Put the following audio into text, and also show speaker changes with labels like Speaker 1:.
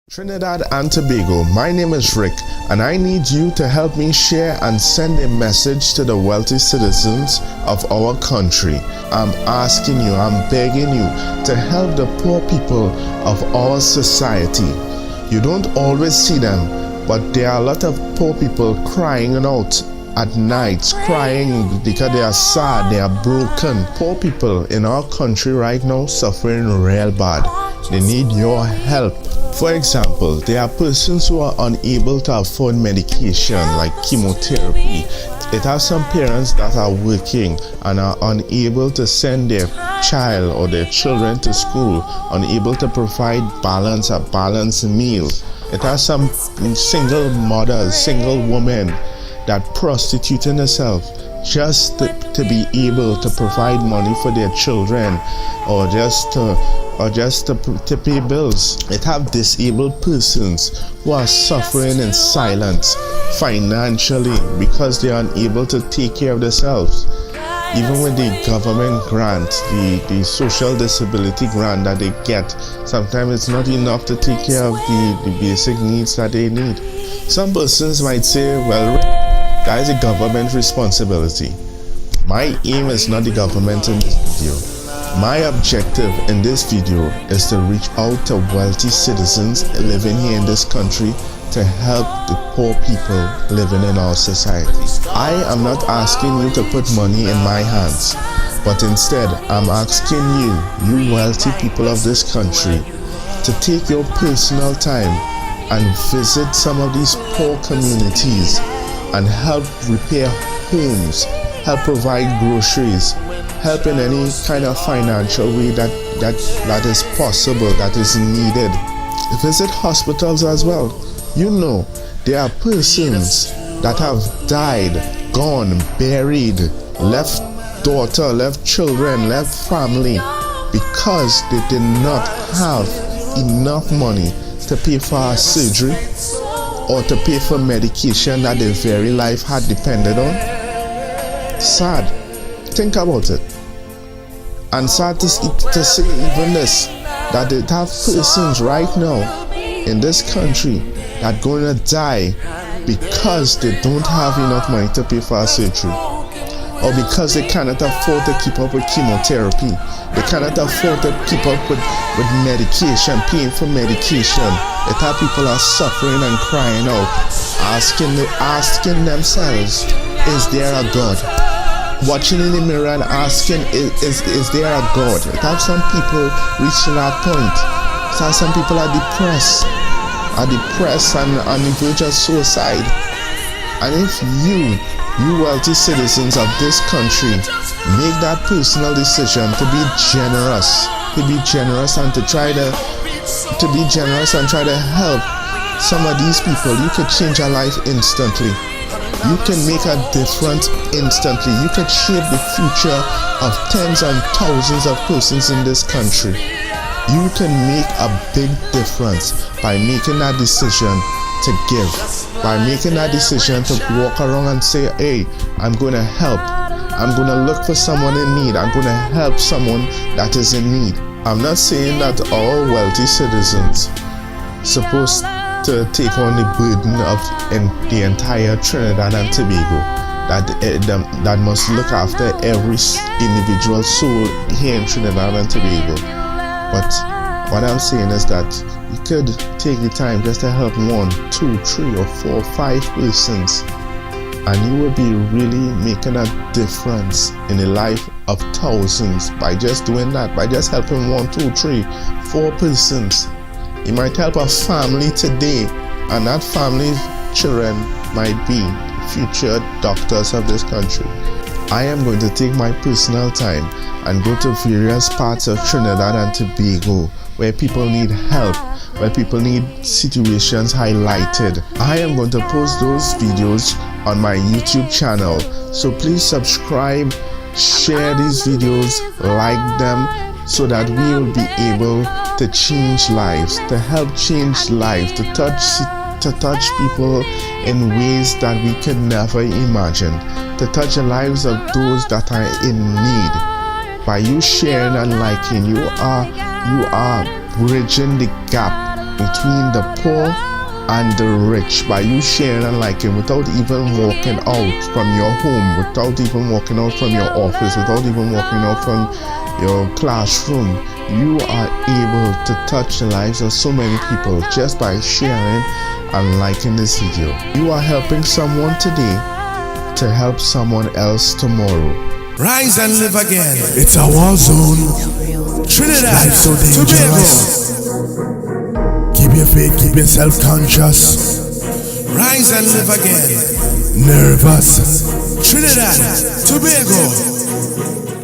Speaker 1: Trinidad and Tobago, my name is Rick, and I need you to help me share and send a message to the wealthy citizens of our country. I'm asking you, I'm begging you to help the poor people of our society. You don't always see them, but there are a lot of poor people crying out at night, crying because they are sad, they are broken. Poor people in our country right now suffering real bad. They need your help. For example, there are persons who are unable to afford medication like chemotherapy. It has some parents that are working and are unable to send their child or their children to school, unable to provide a balanced meal. It has some single mothers, single women that prostituting themselves just to be able to provide money for their children or just to pay bills. It have disabled persons who are suffering in silence financially because they are unable to take care of themselves. Even with the government grant, the social disability grant that they get, sometimes it's not enough to take care of the basic needs that they need. Some persons might say, well, that is a government responsibility. My aim is not the government in this video. My objective in this video is to reach out to wealthy citizens living here in this country to help the poor people living in our society. I am not asking you to put money in my hands, but instead I'm asking you wealthy people of this country, to take your personal time and visit some of these poor communities and help repair homes, help provide groceries, help in any kind of financial way that is possible, that is needed. Visit hospitals as well. You know, there are persons that have died, gone, buried, left daughter, left children, left family because they did not have enough money to pay for a surgery or to pay for medication that their very life had depended on. Sad. Think about it. And sad to say even this, that they have persons right now in this country that going to die because they don't have enough money to pay for a surgery, or because they cannot afford to keep up with chemotherapy, they cannot afford to keep up with medication, paying for medication. It have people are suffering and crying out, asking themselves, is there a God? Watching in the mirror and asking, is there a God? It have some people reaching that point. So some people are depressed and on the verge of suicide. And if you wealthy citizens of this country make that personal decision to be generous and to try to help some of these people, you could change your life instantly. You can make a difference instantly. You can shape the future of tens and thousands of persons in this country. You can make a big difference by making that decision to give, by making that decision to walk around and say, hey, I'm going to help. I'm going to look for someone in need. I'm going to help someone that is in need. I'm not saying that all wealthy citizens supposed to take on the burden of the entire Trinidad and Tobago, that must look after every individual soul here in Trinidad and Tobago. But what I'm saying is that you could take the time just to help 1, 2, 3 or 4, 5 persons, and you will be really making a difference in the life of thousands by just doing that, by just helping 1, 2, 3, 4 persons. You might help a family today, and that family's children might be future doctors of this country. I am going to take my personal time and go to various parts of Trinidad and Tobago where people need help, where people need situations highlighted. I am going to post those videos on my YouTube channel. So please subscribe, share these videos, like them, so that we will be able to change lives, to help change lives, to touch people in ways that we could never imagine, to touch the lives of those that are in need. By you sharing and liking, you are bridging the gap between the poor and the rich by you sharing and liking without even walking out from your home, without even walking out from your office, without even walking out from your classroom. You are able to touch the lives of so many people just by sharing and liking this video. You are helping someone today to help someone else tomorrow.
Speaker 2: Rise and live again. It's a war zone. Trinidad, so Tobago. Keep your faith, keep yourself conscious. Rise and live again. Nervous. Trinidad, Tobago.